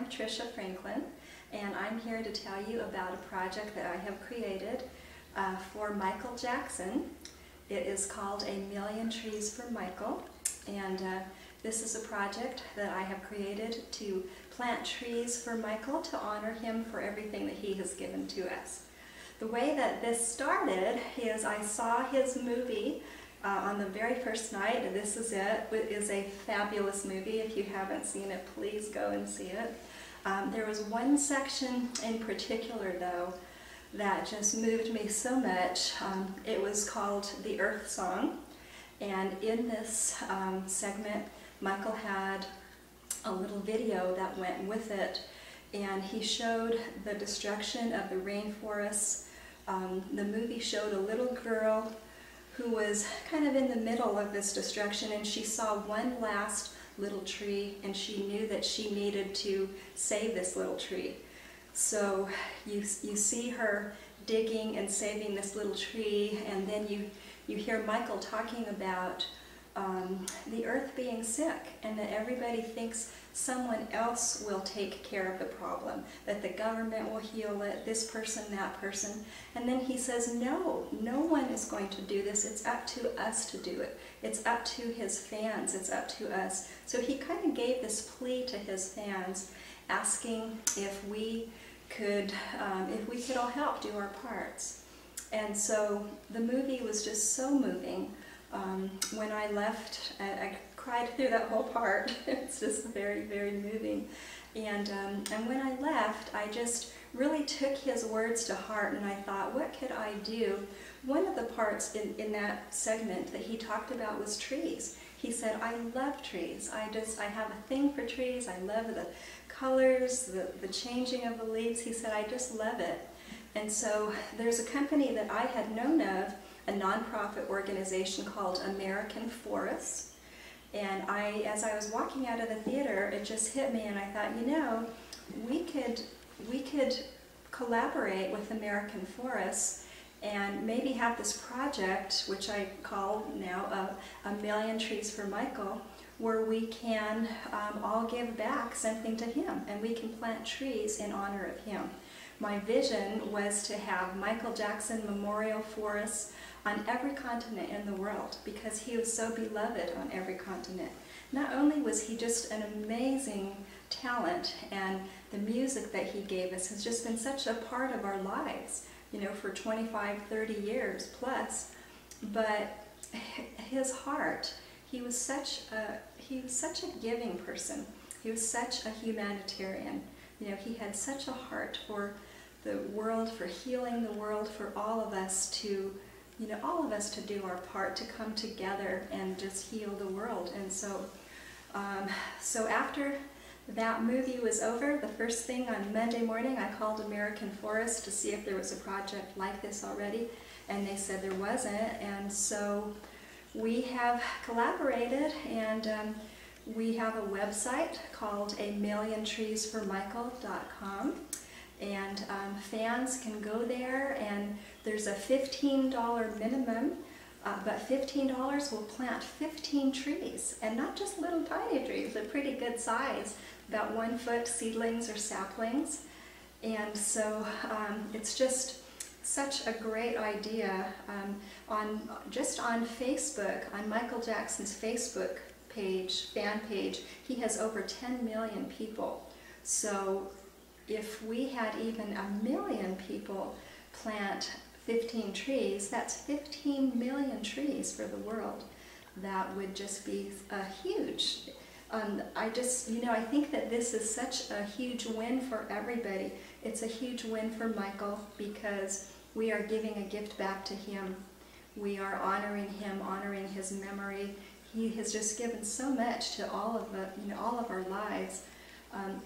Patricia Franklin, and I'm here to tell you about a project that I have created for Michael Jackson. It is called A Million Trees for Michael, and this is a project that I have created to plant trees for Michael to honor him for everything that he has given to us. The way that this started is I saw his movie on the very first night. This is it. It is a fabulous movie. If you haven't seen it, please go and see it. There was one section in particular, though, that just moved me so much. It was called The Earth Song, and in this segment, Michael had a little video that went with it, and he showed the destruction of the rainforests. The movie showed a little girl who was kind of in the middle of this destruction, and she saw one last little tree, and she knew that she needed to save this little tree. So you see her digging and saving this little tree, and then you hear Michael talking about the earth being sick, and that everybody thinks someone else will take care of the problem, that the government will heal it, this person, that person. And then he says, no one is going to do this. It's up to us to do it. It's up to his fans. It's up to us. So he kind of gave this plea to his fans, asking if we could all help do our parts. And so the movie was just so moving. When I left, I cried through that whole part. It's just very, very moving. And when I left, I just really took his words to heart, and I thought, what could I do? One of the parts in that segment that he talked about was trees. He said, I love trees. I have a thing for trees. I love the colors, the changing of the leaves. He said, I just love it. And so there's a company that I had known of, a nonprofit organization called American Forests. And as I was walking out of the theater, it just hit me, and I thought, you know, we could collaborate with American Forests and maybe have this project, which I call now A Million Trees for Michael, where we can all give back something to him, and we can plant trees in honor of him. My vision was to have Michael Jackson Memorial Forests on every continent in the world, because he was so beloved on every continent. Not only was he just an amazing talent, and the music that he gave us has just been such a part of our lives, you know, for 25, 30 years plus, but his heart, he was such a giving person. He was such a humanitarian. You know, he had such a heart for the world, for healing the world, for all of us to, you know, all of us to do our part, to come together and just heal the world. And so, so after that movie was over, the first thing on Monday morning, I called American Forest to see if there was a project like this already, and they said there wasn't. And so we have collaborated, and we have a website called amilliontreesformichael.com, and fans can go there, and there's a $15 minimum, but $15 will plant 15 trees, and not just little tiny trees, they're pretty good size, about 1 foot seedlings or saplings. And so it's just such a great idea. Just on Facebook, on Michael Jackson's Facebook page, fan page, he has over 10 million people. So if we had even 1 million people plant 15 trees, that's 15 million trees for the world. That would just be a huge, I think that this is such a huge win for everybody. It's a huge win for Michael, because we are giving a gift back to him. We are honoring him, honoring his memory. He has just given so much to all of our lives.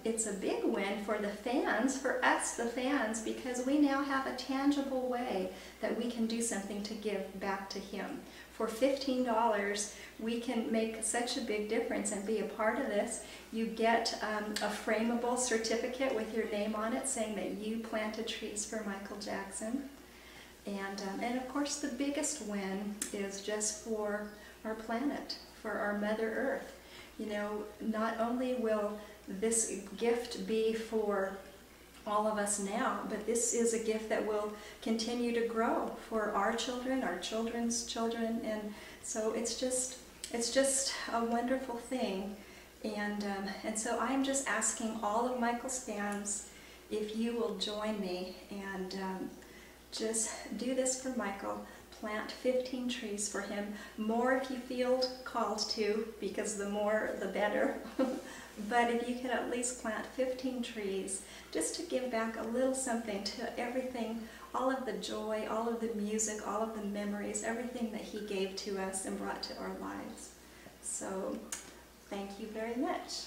It's a big win for the fans, for us, the fans, because we now have a tangible way that we can do something to give back to him. For $15, we can make such a big difference and be a part of this. You get a frameable certificate with your name on it saying that you planted trees for Michael Jackson. And of course, the biggest win is just for our planet, for our Mother Earth. You know, not only will this gift be for all of us now, but this is a gift that will continue to grow for our children, our children's children, and so it's just a wonderful thing. And so I'm just asking all of Michael's fans if you will join me and just do this for Michael. Plant 15 trees for him. More if you feel called to, because the more the better. But if you can at least plant 15 trees, just to give back a little something to everything, all of the joy, all of the music, all of the memories, everything that he gave to us and brought to our lives. So, thank you very much.